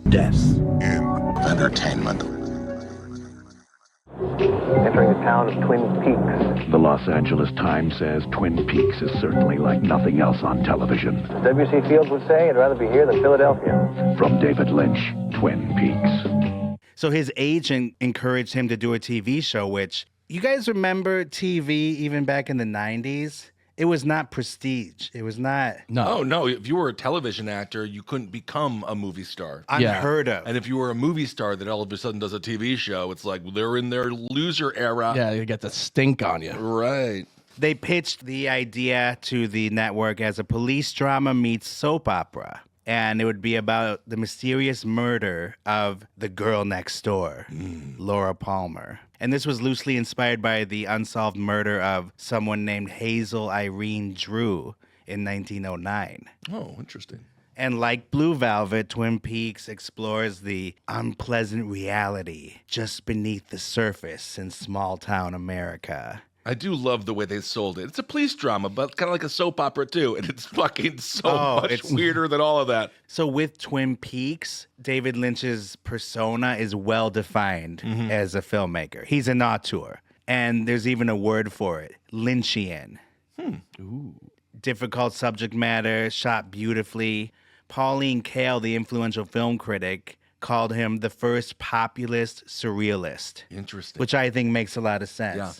death in entertainment. Entering the town of Twin Peaks. The Los Angeles Times says Twin Peaks is certainly like nothing else on television. W.C. Fields would say, I'd rather be here than Philadelphia. From David Lynch, Twin Peaks. So his agent encouraged him to do a TV show, which, you guys remember TV even back in the 90s? It was not prestige. It was not... No. Oh, no. If you were a television actor, you couldn't become a movie star. Unheard of. And if you were a movie star that all of a sudden does a TV show, it's like they're in their loser era. Yeah, you get the stink on you. Right. They pitched the idea to the network as a police drama meets soap opera. And it would be about the mysterious murder of the girl next door, Laura Palmer. And this was loosely inspired by the unsolved murder of someone named Hazel Irene Drew in 1909. Oh, interesting. And like Blue Velvet, Twin Peaks explores the unpleasant reality just beneath the surface in small-town America. I do love the way they sold it. It's a police drama, but kind of like a soap opera, too. And it's fucking so much weirder than all of that. So with Twin Peaks, David Lynch's persona is well-defined as a filmmaker. He's an auteur. And there's even a word for it, Lynchian. Ooh. Difficult subject matter, shot beautifully. Pauline Kael, the influential film critic, called him the first populist surrealist. Interesting. Which I think makes a lot of sense. Yeah.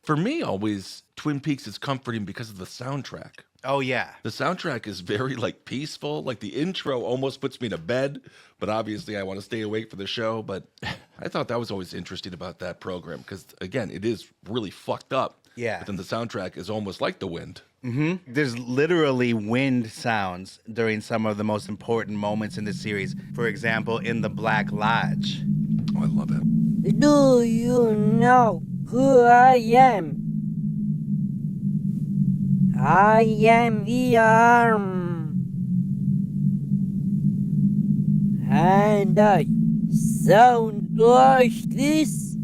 For me, always, Twin Peaks is comforting because of the soundtrack. Oh, yeah. The soundtrack is very, like, peaceful. Like, the intro almost puts me to bed, but obviously I want to stay awake for the show. But I thought that was always interesting about that program because, again, it is really fucked up. Yeah. But then the soundtrack is almost like the wind. Mm-hmm. There's literally wind sounds during some of the most important moments in the series. For example, in the Black Lodge. Oh, I love it. Do you know who I am? I am the arm. And I sound like this.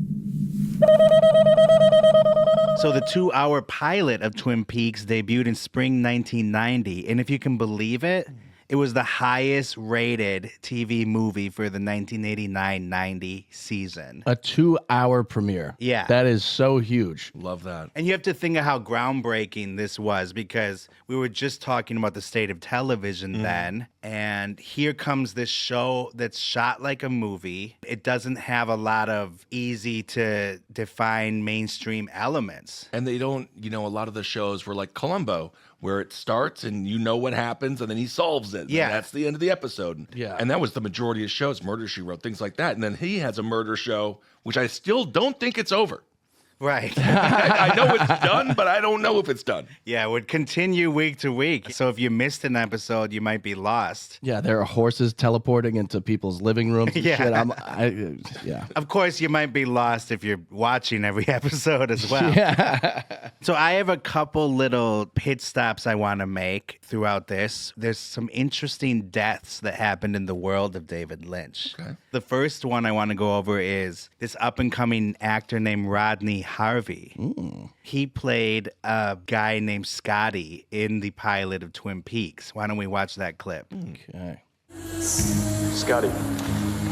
So the 2-hour pilot of Twin Peaks debuted in spring 1990. And if you can believe it, it was the highest rated TV movie for the 1989-90 season. A 2-hour premiere. Yeah. That is so huge. Love that. And you have to think of how groundbreaking this was because we were just talking about the state of television then. And here comes this show that's shot like a movie. It doesn't have a lot of easy to define mainstream elements. And they don't, a lot of the shows were like Columbo, where it starts and you know what happens and then he solves it. Yeah. And that's the end of the episode. Yeah. And that was the majority of shows, Murder, She Wrote, things like that. And then he has a murder show, which I still don't think it's over. Right. I know it's done, but I don't know if it's done. Yeah, it would continue week to week. So if you missed an episode, you might be lost. Yeah, there are horses teleporting into people's living rooms and Yeah. shit. Yeah. Of course, you might be lost if you're watching every episode as well. Yeah. So I have a couple little pit stops I want to make throughout this. There's some interesting deaths that happened in the world of David Lynch. Okay. The first one I want to go over is this up-and-coming actor named Rodney Harvey. He played a guy named Scotty in the pilot of Twin Peaks. Why don't we watch that clip? Okay. Scotty,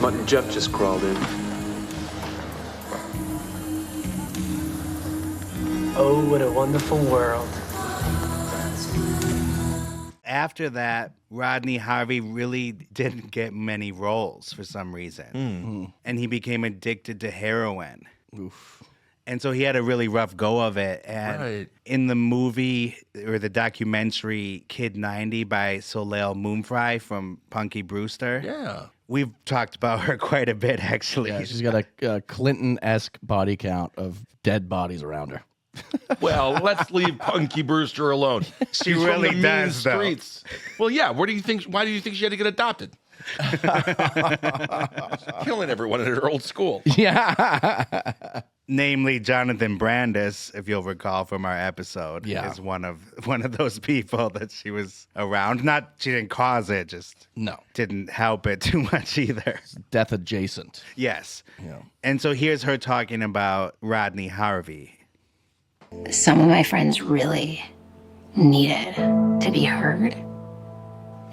Mutt and Jeff just crawled in. Oh, what a wonderful world. After that, Rodney Harvey really didn't get many roles for some reason. And he became addicted to heroin. Oof. And so he had a really rough go of it. And in the movie or the documentary Kid 90 by Soleil Moonfry from Punky Brewster. Yeah. We've talked about her quite a bit, actually. Yeah, she's got a Clinton-esque body count of dead bodies around her. Well, let's leave Punky Brewster alone. She She's really from the does, mean though. streets. Well, yeah. Why do you think she had to get adopted? Killing everyone at her old school. Yeah. Namely, Jonathan Brandis, if you'll recall from our episode, Yeah. is one of those people that she was around. Not she didn't cause it, just didn't help it too much either. Death adjacent. Yes. Yeah. And so here's her talking about Rodney Harvey. Some of my friends really needed to be heard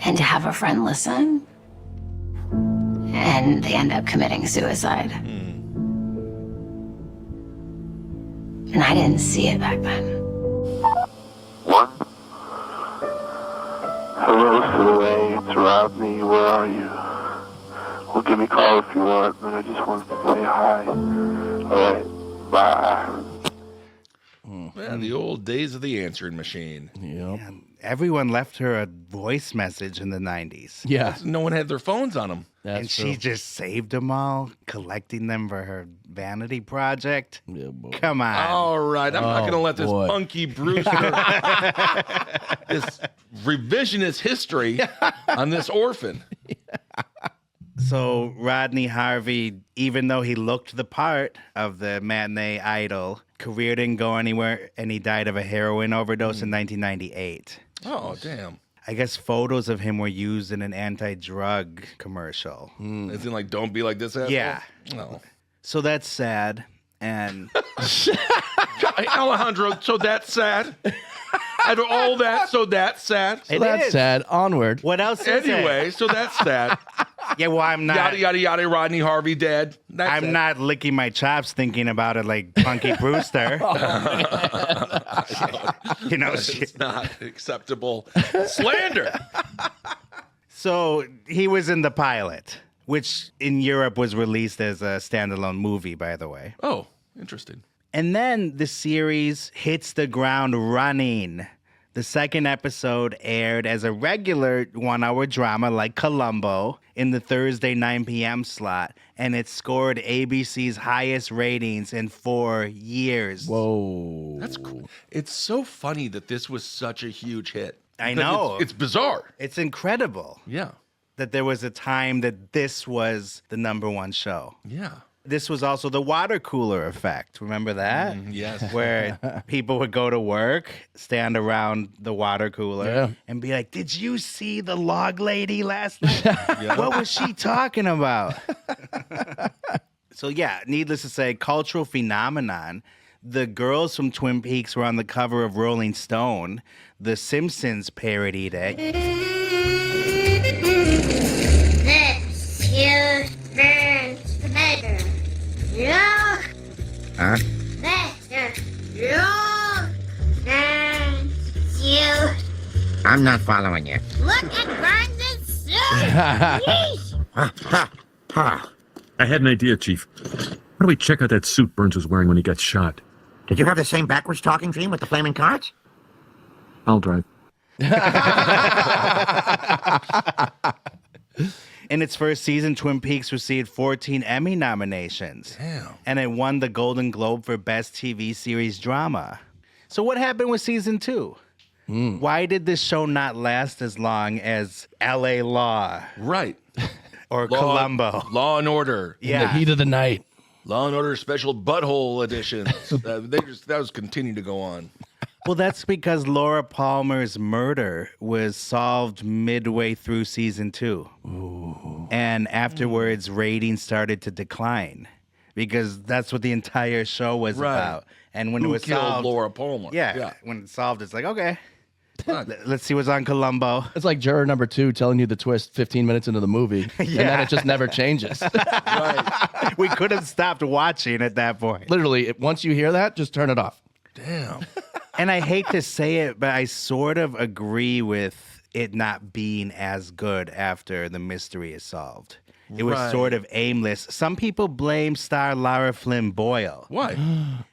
and to have a friend listen. and they end up committing suicide. And I didn't see it back then. One. Hello, Silhouette. It's Rodney. Where are you? Well, give me a call if you want, but I just wanted to say hi. All right. Bye. Yeah, the old days of the answering machine. Yep. And everyone left her a voice message in the 90s. Yeah. No one had their phones on them. That's And true. she just saved them all, collecting them for her vanity project. Yeah, boy. Come on. All right, I'm not going to let this boy. punky Brewster, this revisionist history on this orphan. So Rodney Harvey, even though he looked the part of the matinee idol, career didn't go anywhere, and he died of a heroin overdose in 1998. Oh, damn. I guess photos of him were used in an anti-drug commercial. Isn't it like, don't be like this asshole? Yeah. No. So that's sad. And Alejandro, so that's sad? Out of all that, so that's sad? So that's sad. Onward. What else is Anyway, it? so that's sad. Yeah, well, I'm not. Yada, yada, yada, Rodney Harvey dead. That's I'm it. not licking my chops thinking about it like Punky Brewster. You know, It's not acceptable slander. So he was in the pilot, which in Europe was released as a standalone movie, by the way. Oh, interesting. And then the series hits the ground running. The second episode aired as a regular 1-hour drama like Columbo in the Thursday 9 p.m. slot, and it scored ABC's highest ratings in 4 years. Whoa. That's cool. It's so funny that this was such a huge hit. I Because know. It's bizarre. It's incredible Yeah. that there was a time that this was the number one show. Yeah. This was also the water cooler effect. Remember that? Yes. Where people would go to work, stand around the water cooler, Yeah. and be like, "Did you see the log lady last night? What was she talking about?" So yeah, needless to say, cultural phenomenon. The girls from Twin Peaks were on the cover of Rolling Stone. The Simpsons parodied it. This huge man's better. Look. Huh? Better. Look. And you. I'm not following you. Look at Brandon's suit. Yeesh. I had an idea, Chief. Why don't we check out that suit Burns was wearing when he got shot? Did you have the same backwards talking dream with the flaming cards? I'll drive. In its first season, Twin Peaks received 14 Emmy nominations. Damn. And it won the Golden Globe for Best TV Series Drama. So what happened with season 2? Why did this show not last as long as L.A. Law Right. or Columbo? Law and Order. In the heat of the night. Law and Order Special Butthole Editions. That was continuing to go on. Well, that's because Laura Palmer's murder was solved midway through season 2. Ooh. And afterwards, ratings started to decline because that's what the entire show was Right. about. And when Who it was killed solved, Laura Palmer? yeah, when it's solved, it's like, okay, Right. let's see what's on Columbo. It's like juror number 2 telling you the twist 15 minutes into the movie, and then it just never changes. Right. We could have stopped watching at that point. Literally, once you hear that, just turn it off. Damn. And I hate to say it, but I sort of agree with it not being as good after the mystery is solved. It was Right. sort of aimless. Some people blame star Lara Flynn Boyle. Why?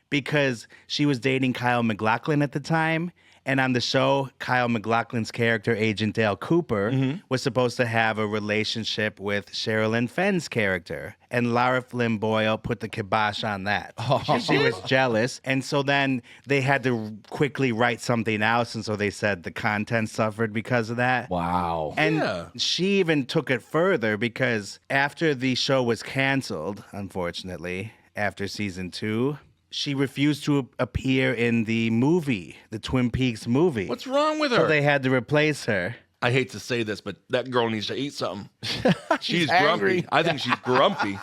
Because she was dating Kyle MacLachlan at the time. And on the show, Kyle MacLachlan's character, Agent Dale Cooper, was supposed to have a relationship with Sherilyn Fenn's character. And Lara Flynn Boyle put the kibosh on that. She was jealous. And so then they had to quickly write something else. And so they said the content suffered because of that. Wow. And she even took it further because after the show was canceled, unfortunately, after season 2, she refused to appear in the movie, the Twin Peaks movie. What's wrong with her? So they had to replace her. I hate to say this, but that girl needs to eat something. She's angry. grumpy. I think she's grumpy.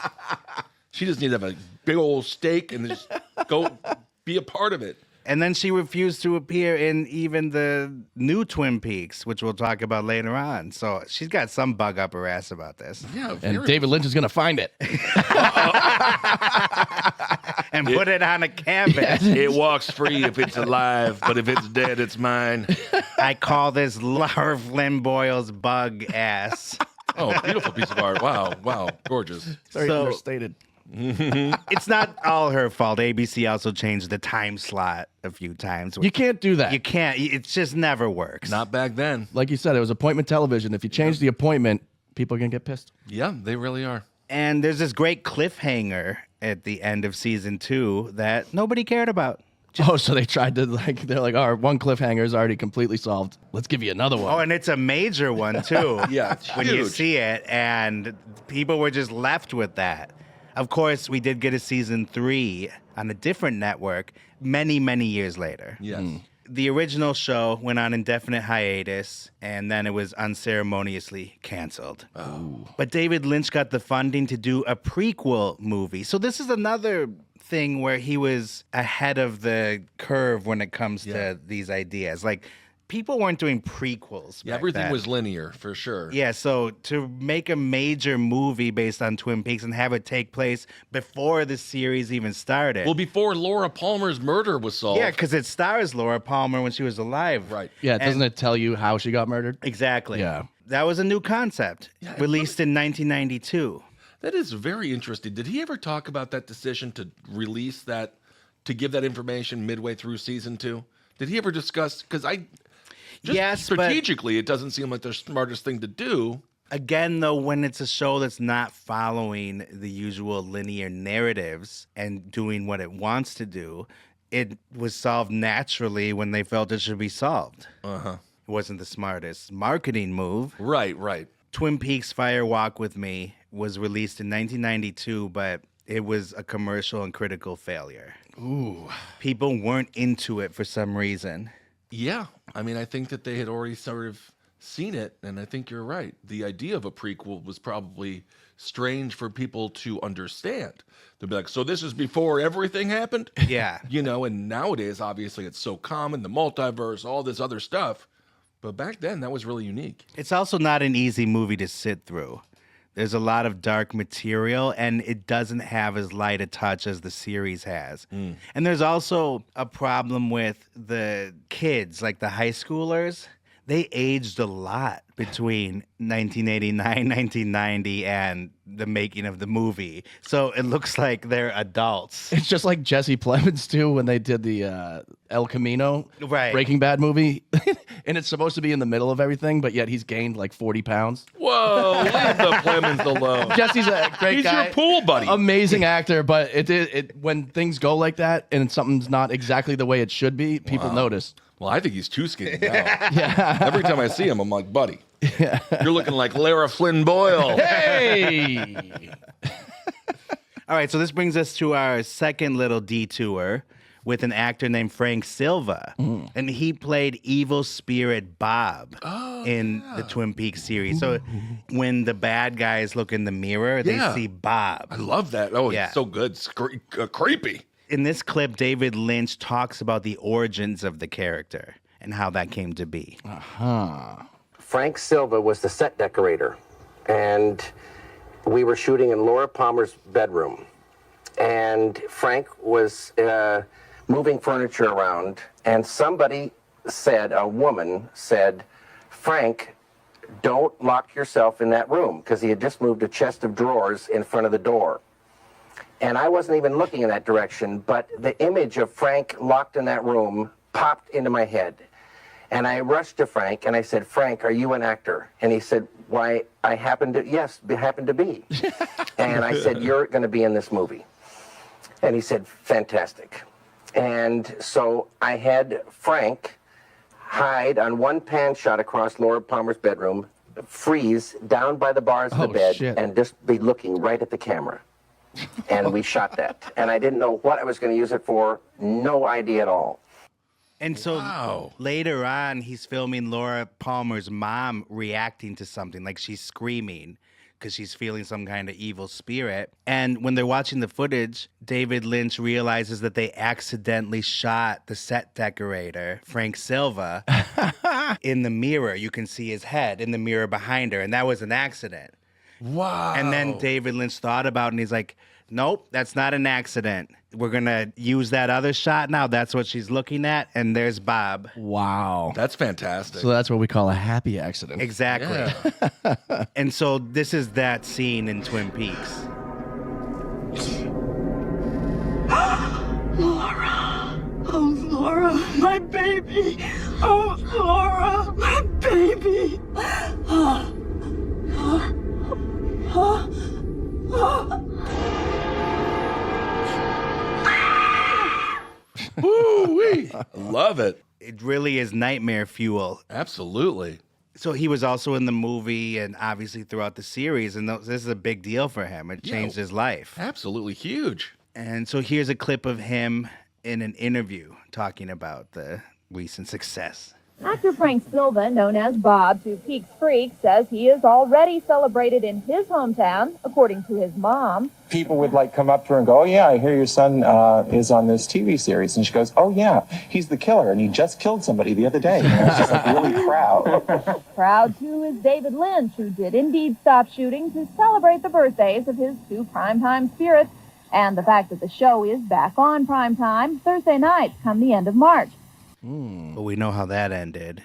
She just needs to have a big old steak and just go be a part of it. And then she refused to appear in even the new Twin Peaks, which we'll talk about later on. So she's got some bug up her ass about this. Yeah, And David Lynch is going to find it. And put it on a canvas. It walks free if it's alive, but if it's dead, it's mine. I call this Laura Flynn Boyle's bug ass. Oh, beautiful piece of art. Wow, gorgeous. Very So- understated. It's not all her fault. ABC also changed the time slot a few times. You can't do that. You can't. It just never works. Not back then. Like you said, it was appointment television. If you change the appointment, people are going to get pissed. Yeah, they really are. And there's this great cliffhanger at the end of season 2 that nobody cared about. So they tried to, they're like, all right, one cliffhanger is already completely solved. Let's give you another one. Oh, and it's a major one, too. Yeah, it's when you huge. see it, and people were just left with that. Of course, we did get a season 3 on a different network many, many years later. Yes. The original show went on indefinite hiatus, and then it was unceremoniously canceled. Oh. But David Lynch got the funding to do a prequel movie. So this is another thing where he was ahead of the curve when it comes to these ideas. Like, people weren't doing prequels. Yeah, back everything then. was linear, for sure. Yeah, so to make a major movie based on Twin Peaks and have it take place before the series even started. Well, before Laura Palmer's murder was solved. Yeah, because it stars Laura Palmer when she was alive. Right. Yeah, doesn't it tell you how she got murdered? Exactly. Yeah. That was a new concept, released in 1992. That is very interesting. Did he ever talk about that decision to release that, to give that information midway through season 2? Did he ever discuss? Because Yes, but- strategically, it doesn't seem like the smartest thing to do. Again, though, when it's a show that's not following the usual linear narratives and doing what it wants to do, it was solved naturally when they felt it should be solved. Uh-huh. It wasn't the smartest marketing move. Right. Twin Peaks Fire Walk with Me was released in 1992, but it was a commercial and critical failure. Ooh. People weren't into it for some reason. Yeah. I mean, I think that they had already sort of seen it, and I think you're right. The idea of a prequel was probably strange for people to understand. They'd be like, so this is before everything happened? Yeah. And nowadays, obviously, it's so common, the multiverse, all this other stuff. But back then, that was really unique. It's also not an easy movie to sit through. There's a lot of dark material, and it doesn't have as light a touch as the series has. And there's also a problem with the kids, like the high schoolers. They aged a lot between 1989, 1990, and the making of the movie. So it looks like they're adults. It's just like Jesse Plemons, too, when they did the El Camino Breaking Bad movie. And it's supposed to be in the middle of everything, but yet he's gained like 40 pounds. Whoa, leave the Plemons alone. Jesse's a great He's guy. your pool buddy. Amazing actor, but it when things go like that and something's not exactly the way it should be, people notice. Well, I think he's too skinny now. Yeah. Every time I see him, I'm like, buddy, you're looking like Lara Flynn Boyle. Hey! All right, so this brings us to our second little detour with an actor named Frank Silva. And he played evil spirit Bob in the Twin Peaks series. So when the bad guys look in the mirror, they see Bob. I love that. Oh, it's so good. It's creepy. In this clip, David Lynch talks about the origins of the character and how that came to be. Frank Silva was the set decorator, and we were shooting in Laura Palmer's bedroom. And Frank was moving furniture around, and a woman said, Frank, don't lock yourself in that room, because he had just moved a chest of drawers in front of the door. And I wasn't even looking in that direction, but the image of Frank locked in that room popped into my head. And I rushed to Frank and I said, Frank, are you an actor? And he said, why, yes, happen to be. And I said, you're going to be in this movie. And he said, fantastic. And so I had Frank hide on one pan shot across Laura Palmer's bedroom, freeze down by the bars of the bed, and just be looking right at the camera. And we shot that. And I didn't know what I was going to use it for. No idea at all. And so later on, he's filming Laura Palmer's mom reacting to something, like she's screaming because she's feeling some kind of evil spirit. And when they're watching the footage, David Lynch realizes that they accidentally shot the set decorator, Frank Silva, in the mirror. You can see his head in the mirror behind her, and that was an accident. Wow. And then David Lynch thought about it, and he's like, nope, that's not an accident. We're going to use that other shot now. That's what she's looking at. And there's Bob. Wow. That's fantastic. So that's what we call a happy accident. Exactly. Yeah. And so this is that scene in Twin Peaks. Laura. Oh, Laura, my baby. Oh, Laura, my baby. Woo-wee. Love it. It really is nightmare fuel. Absolutely. So he was also in the movie and obviously throughout the series, and this is a big deal for him. It changed his life. Absolutely huge. And so here's a clip of him in an interview talking about the recent success. Actor Frank Silva, known as Bob to Peaks Freak, says he is already celebrated in his hometown, according to his mom. People would come up to her and go, oh yeah, I hear your son is on this TV series. And she goes, oh yeah, he's the killer and he just killed somebody the other day. It's just really proud. Proud too is David Lynch, who did indeed stop shooting to celebrate the birthdays of his two primetime spirits and the fact that the show is back on primetime Thursday nights come the end of March. But we know how that ended.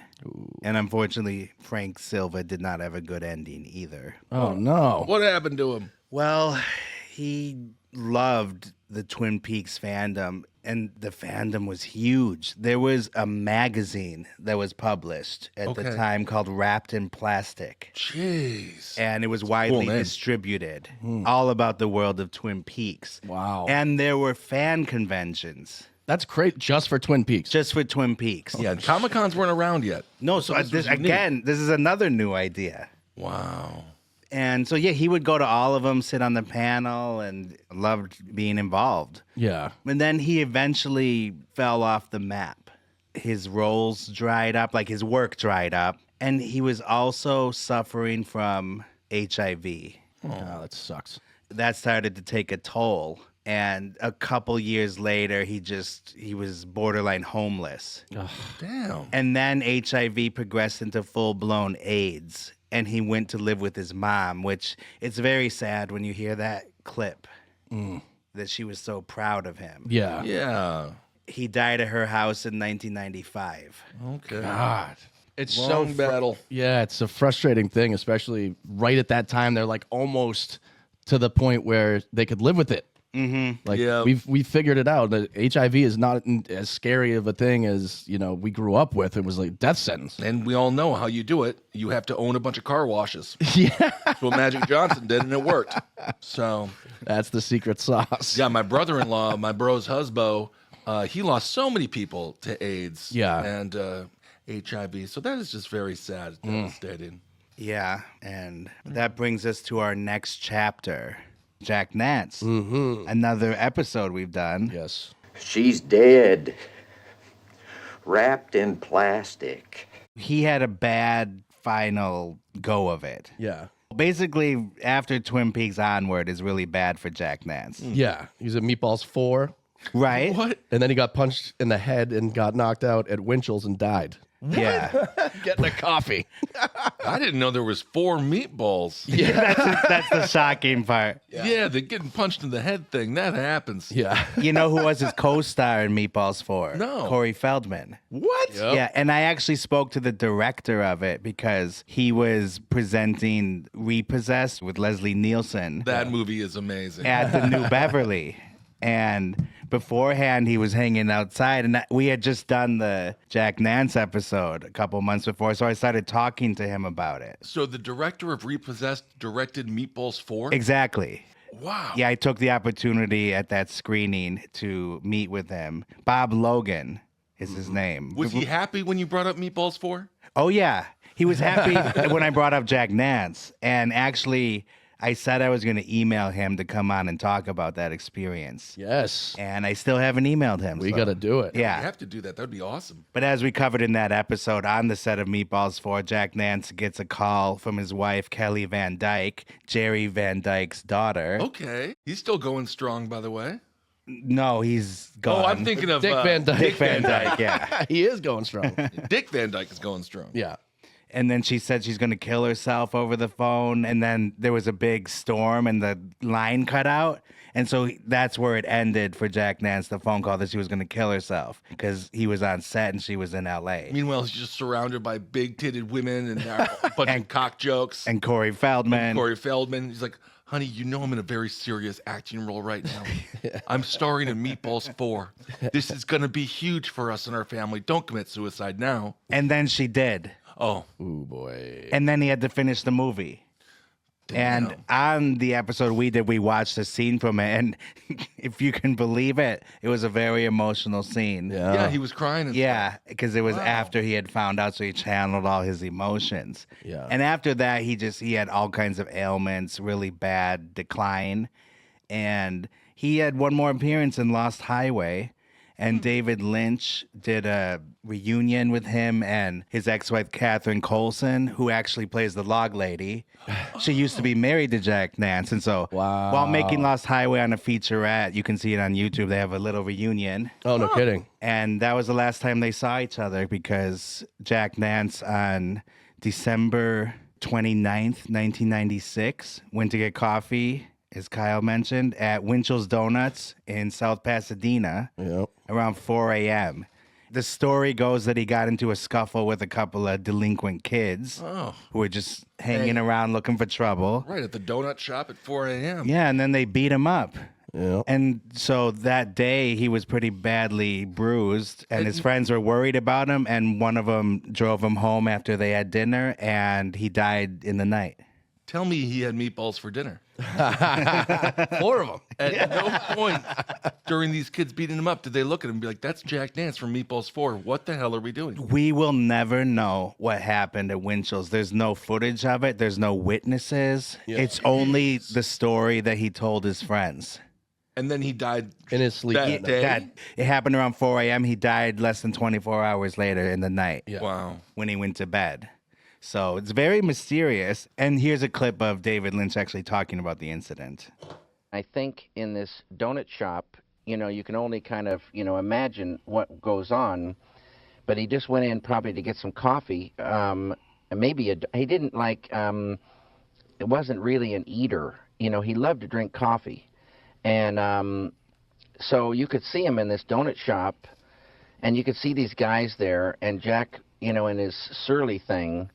And unfortunately, Frank Silva did not have a good ending either. Oh, no. What happened to him? Well, he loved the Twin Peaks fandom, and the fandom was huge. There was a magazine that was published at the time called Wrapped in Plastic. Jeez. And it was widely distributed, all about the world of Twin Peaks. Wow. And there were fan conventions. That's great, just for Twin Peaks. Just for Twin Peaks. Yeah, Comic-Cons weren't around yet. No, so this is another new idea. Wow. And so, yeah, he would go to all of them, sit on the panel, and loved being involved. Yeah. And then he eventually fell off the map. His roles dried up, like his work dried up. And he was also suffering from HIV. Oh, that sucks. That started to take a toll. And a couple years later, he was borderline homeless. Ugh. Damn. And then HIV progressed into full-blown AIDS. And he went to live with his mom, which it's very sad when you hear that clip that she was so proud of him. Yeah. Yeah. He died at her house in 1995. Okay. God. It's Long battle. Yeah, it's a frustrating thing, especially right at that time. They're almost to the point where they could live with it. Mm-hmm. We figured it out that HIV is not as scary of a thing as we grew up with. It was like death sentence, and we all know how you do it. You have to own a bunch of car washes. Yeah, that's what Magic Johnson did, and it worked. So that's the secret sauce. Yeah, my brother-in-law, my bro's husband, he lost so many people to AIDS. Yeah, and HIV. So that is just very sad, devastating. Yeah, and that brings us to our next chapter. Jack Nance. Another episode we've done. Yes. She's dead. Wrapped in plastic. He had a bad final go of it. Yeah. Basically, after Twin Peaks onward is really bad for Jack Nance. Yeah. He was at Meatballs 4. Right. What? And then he got punched in the head and got knocked out at Winchell's and died. Yeah. Getting a coffee. I didn't know there was 4 meatballs. Yeah, that's the shocking part. Yeah, the getting punched in the head thing, that happens. Yeah. You know who was his co-star in Meatballs 4? No. Corey Feldman. What? Yep. Yeah, and I actually spoke to the director of it because he was presenting Repossessed with Leslie Nielsen. That movie is amazing. At the New Beverly. And beforehand, he was hanging outside, and we had just done the Jack Nance episode a couple months before, so I started talking to him about it. So the director of Repossessed directed Meatballs 4? Exactly. Wow. Yeah, I took the opportunity at that screening to meet with him. Bob Logan is his name. Was he happy when you brought up Meatballs 4? Oh, yeah. He was happy when I brought up Jack Nance, and actually I said I was going to email him to come on and talk about that experience. Yes. And I still haven't emailed him. We got to do it. Yeah. You have to do that. That would be awesome. But as we covered in that episode on the set of Meatballs 4, Jack Nance gets a call from his wife, Kelly Van Dyke, Jerry Van Dyke's daughter. Okay. He's still going strong, by the way. No, he's gone. Oh, I'm thinking of Dick Van Dyke. Dick Van Dyke, yeah. He is going strong. Dick Van Dyke is going strong. Yeah. And then she said she's going to kill herself over the phone. And then there was a big storm and the line cut out. And so that's where it ended for Jack Nance, the phone call that she was going to kill herself because he was on set and she was in L.A. Meanwhile, he's just surrounded by big-titted women and a bunch of cock jokes. And Corey Feldman. He's like, honey, you know I'm in a very serious acting role right now. I'm starring in Meatballs 4. This is going to be huge for us and our family. Don't commit suicide now. And then she did. Oh. Ooh, boy. And then he had to finish the movie. Damn. And on the episode we watched a scene from it. And if you can believe it, it was a very emotional scene. Yeah, he was crying. Yeah, because it was after he had found out, so he channeled all his emotions. Yeah. And after that, he had all kinds of ailments, really bad decline. And he had one more appearance in Lost Highway. And David Lynch did a reunion with him and his ex-wife, Catherine Coulson, who actually plays the log lady. She used to be married to Jack Nance. And so while making Lost Highway on a featurette, you can see it on YouTube, they have a little reunion. Oh, no kidding. And that was the last time they saw each other because Jack Nance on December 29th, 1996, went to get coffee, as Kyle mentioned, at Winchell's Donuts in South Pasadena around 4 a.m. The story goes that he got into a scuffle with a couple of delinquent kids who were just hanging around looking for trouble. Right, at the donut shop at 4 a.m. Yeah, and then they beat him up. Yeah. And so that day he was pretty badly bruised and his friends were worried about him and one of them drove him home after they had dinner and he died in the night. Tell me he had meatballs for dinner. 4 of them. At no point during these kids beating him up did they look at him and be like, that's Jack Nance from Meatballs 4. What the hell are we doing? We will never know what happened at Winchell's. There's no footage of it. There's no witnesses. Yeah. It's only the story that he told his friends. And then he died in his sleep that day? It happened around 4 a.m. He died less than 24 hours later in the night. Yeah. Wow. When he went to bed. So it's very mysterious. And here's a clip of David Lynch actually talking about the incident. I think in this donut shop, you can only kind of, imagine what goes on. But he just went in probably to get some coffee. He didn't like, it wasn't really an eater. He loved to drink coffee. And so you could see him in this donut shop and you could see these guys there and Jack, in his surly thing.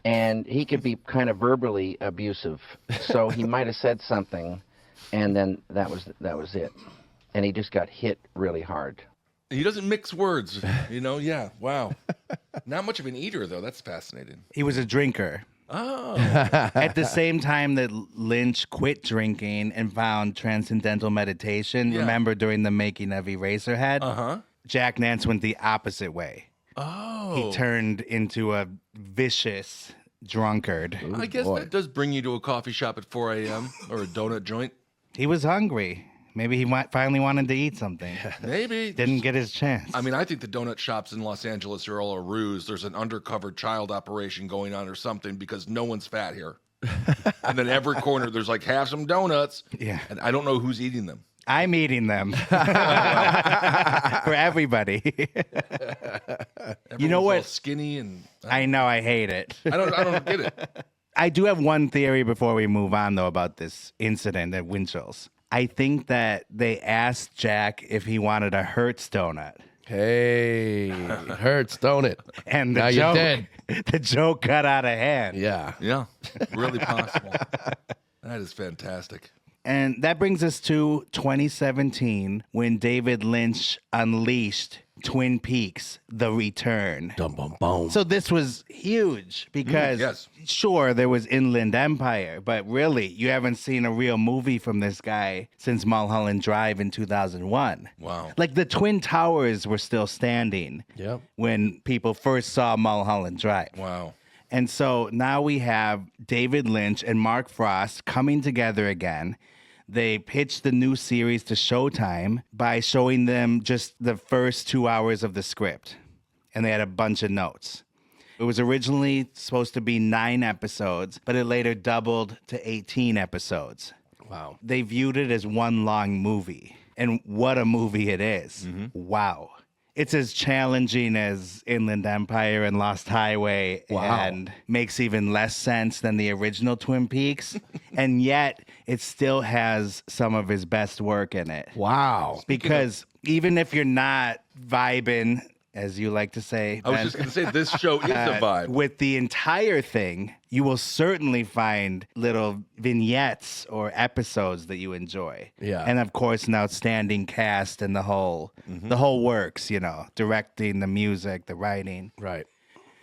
And he could be kind of verbally abusive. So he might have said something, and then that was it. And he just got hit really hard. He doesn't mix words, Yeah, wow. Not much of an eater, though. That's fascinating. He was a drinker. Oh. At the same time that Lynch quit drinking and found transcendental meditation, remember during the making of Eraserhead? Jack Nance went the opposite way. Oh. He turned into a vicious drunkard. I guess that does bring you to a coffee shop at 4 a.m. or a donut joint. He was hungry. Maybe he finally wanted to eat something. Maybe. Didn't get his chance. I mean, I think the donut shops in Los Angeles are all a ruse. There's an undercover child operation going on or something because no one's fat here. And then every corner, there's like, have some donuts. Yeah. And I don't know who's eating them. I'm eating them for everybody. You know what? All skinny and I know I hate it. I don't get it. I do have one theory before we move on though about this incident at Winchell's. I think that they asked Jack if he wanted a Hertz donut. Hey, hurts, don't it? And now you're dead. The joke got out of hand. Yeah. Yeah. Really possible. That is fantastic. And that brings us to 2017 when David Lynch unleashed Twin Peaks: The Return. Dum bum boom. So this was huge because sure, there was Inland Empire, but really you haven't seen a real movie from this guy since Mulholland Drive in 2001. Wow. Like the Twin Towers were still standing when people first saw Mulholland Drive. Wow. And so now we have David Lynch and Mark Frost coming together again. They pitched the new series to Showtime by showing them just the first 2 hours of the script. And they had a bunch of notes. It was originally supposed to be 9 episodes, but it later doubled to 18 episodes. Wow. They viewed it as one long movie. And what a movie it is. Wow. It's as challenging as Inland Empire and Lost Highway and makes even less sense than the original Twin Peaks. And yet it still has some of his best work in it. Wow. Because even if you're not vibing, as you like to say. I was just going to say, this show is a vibe. With the entire thing, you will certainly find little vignettes or episodes that you enjoy. Yeah. And of course, an outstanding cast and the whole works, directing, the music, the writing. Right.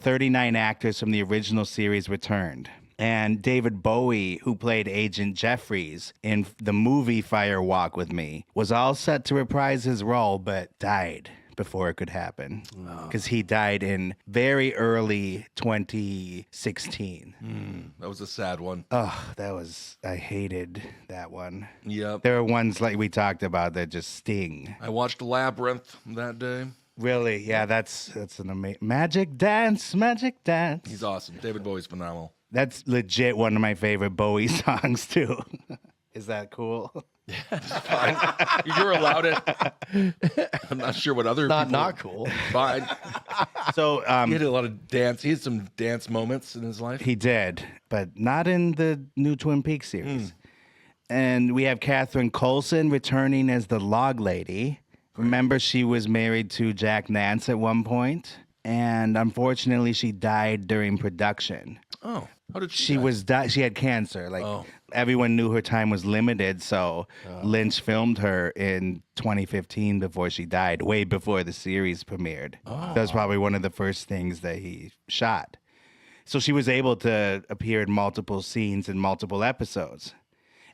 39 actors from the original series returned. And David Bowie, who played Agent Jeffries in the movie Fire Walk with Me, was all set to reprise his role, but died before it could happen, because he died in very early 2016. That was a sad one. Oh, I hated that one. Yep. There are ones like we talked about that just sting. I watched Labyrinth that day. Really? Yeah, that's an amazing Magic Dance. He's awesome. David Bowie's phenomenal. That's legit one of my favorite Bowie songs too. Is that cool? Fine. You're allowed it. I'm not sure what other people... Not cool. Fine. So he had a lot of dance. He had some dance moments in his life. He did, but not in the new Twin Peaks series. And we have Catherine Coulson returning as the log lady. Remember, she was married to Jack Nance at one point, and unfortunately, she died during production. Oh, how did she die? She had cancer. Everyone knew her time was limited, so Lynch filmed her in 2015 before she died, way before the series premiered. That was probably one of the first things that he shot. So she was able to appear in multiple scenes in multiple episodes.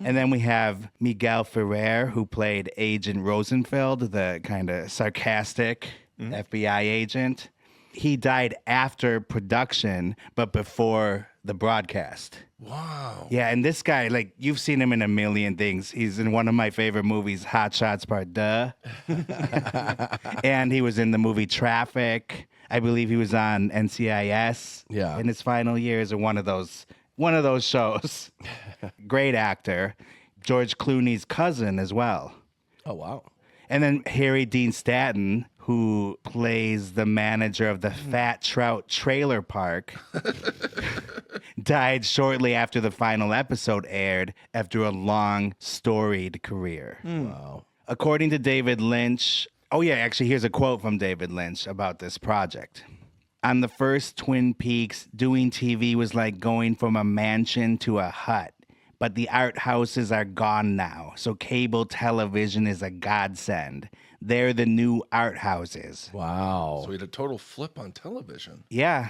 And then we have Miguel Ferrer, who played Agent Rosenfeld, the kind of sarcastic FBI agent. He died after production, but before the broadcast. Wow. Yeah, and this guy, you've seen him in a million things. He's in one of my favorite movies, Hot Shots Part Duh. And he was in the movie Traffic. I believe he was on NCIS in his final years, or one of those shows. Great actor. George Clooney's cousin as well. Oh, wow. And then Harry Dean Stanton, who plays the manager of the Fat Trout Trailer Park, died shortly after the final episode aired after a long, storied career. Wow. According to David Lynch, here's a quote from David Lynch about this project. On the first Twin Peaks, doing TV was like going from a mansion to a hut. But the art houses are gone now, so cable television is a godsend. They're the new art houses. Wow. So he had a total flip on television. Yeah,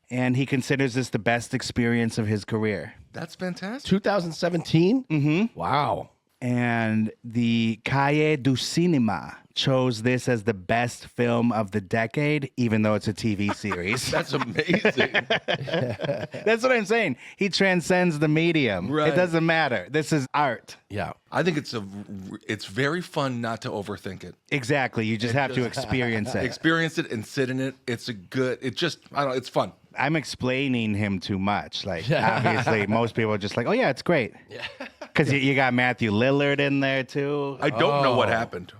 and he considers this the best experience of his career. That's fantastic. 2017? Mm-hmm. Wow. And the Cahiers du Cinema chose this as the best film of the decade, even though it's a TV series. That's amazing. That's what I'm saying. He transcends the medium. Right. It doesn't matter. This is art. Yeah. I think it's very fun not to overthink it. Exactly. You just have to experience it. Experience it and sit in it. It's it's fun. I'm explaining him too much. Obviously, most people are just like, oh, yeah, it's great. Yeah. Because you got Matthew Lillard in there, too. I don't know what happened.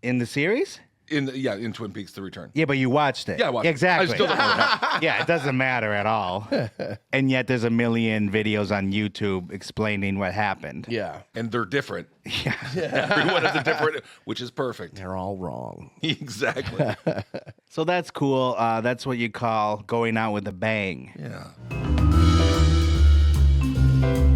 In the series? In Twin Peaks: The Return. Yeah, but you watched it. Yeah, I watched exactly. it. I still don't know what happened. Yeah, it doesn't matter at all. And yet there's a million videos on YouTube explaining what happened. Yeah. And they're different. Yeah. Everyone has a different, which is perfect. They're all wrong. Exactly. So that's cool. That's what you call going out with a bang. Yeah.